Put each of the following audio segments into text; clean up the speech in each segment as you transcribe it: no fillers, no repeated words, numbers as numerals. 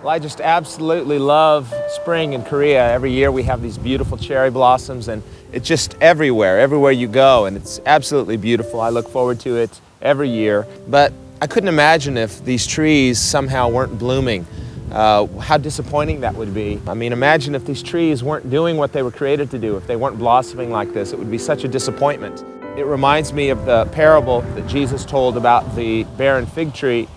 Well, I just absolutely love spring in Korea. Every year we have these beautiful cherry blossoms, and it's just everywhere you go, and it's absolutely beautiful. I look forward to it every year. But I couldn't imagine if these trees somehow weren't blooming. How disappointing that would be. I mean, imagine if these trees weren't doing what they were created to do, if they weren't blossoming like this. It would be such a disappointment. It reminds me of the parable that Jesus told about the barren fig tree,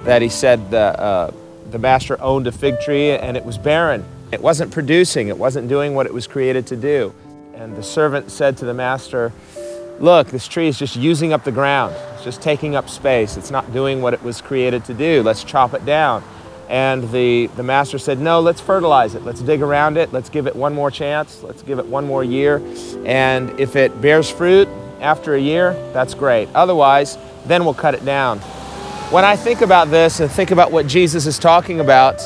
that he said the master owned a fig tree and it was barren. It wasn't producing, it wasn't doing what it was created to do. And the servant said to the master, "Look, this tree is just using up the ground. It's just taking up space. It's not doing what it was created to do. Let's chop it down." And the master said, "No, let's fertilize it. Let's dig around it. Let's give it one more chance. Let's give it one more year. And if it bears fruit after a year, that's great. Otherwise, then we'll cut it down." When I think about this and think about what Jesus is talking about,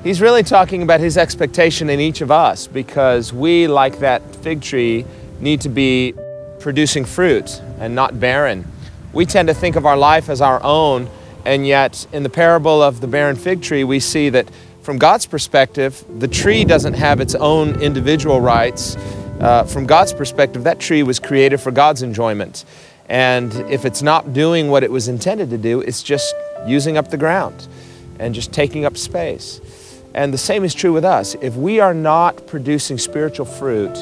he's really talking about his expectation in each of us, because we, like that fig tree, need to be producing fruit and not barren. We tend to think of our life as our own, and yet in the parable of the barren fig tree, we see that from God's perspective, the tree doesn't have its own individual rights. From God's perspective, that tree was created for God's enjoyment. And if it's not doing what it was intended to do, it's just using up the ground and just taking up space. And the same is true with us. If we are not producing spiritual fruit,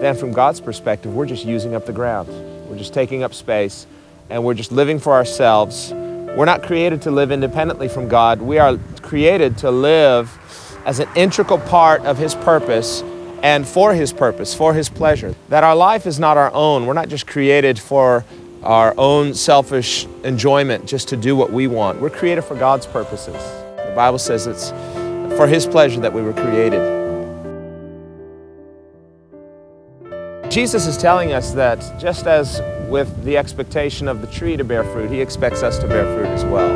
then from God's perspective, we're just using up the ground. We're just taking up space, and we're just living for ourselves. We're not created to live independently from God. We are created to live as an integral part of His purpose and for His purpose, for His pleasure. That our life is not our own. We're not just created for our own selfish enjoyment, just to do what we want. We're created for God's purposes. The Bible says it's for His pleasure that we were created. Jesus is telling us that just as with the expectation of the tree to bear fruit, He expects us to bear fruit as well.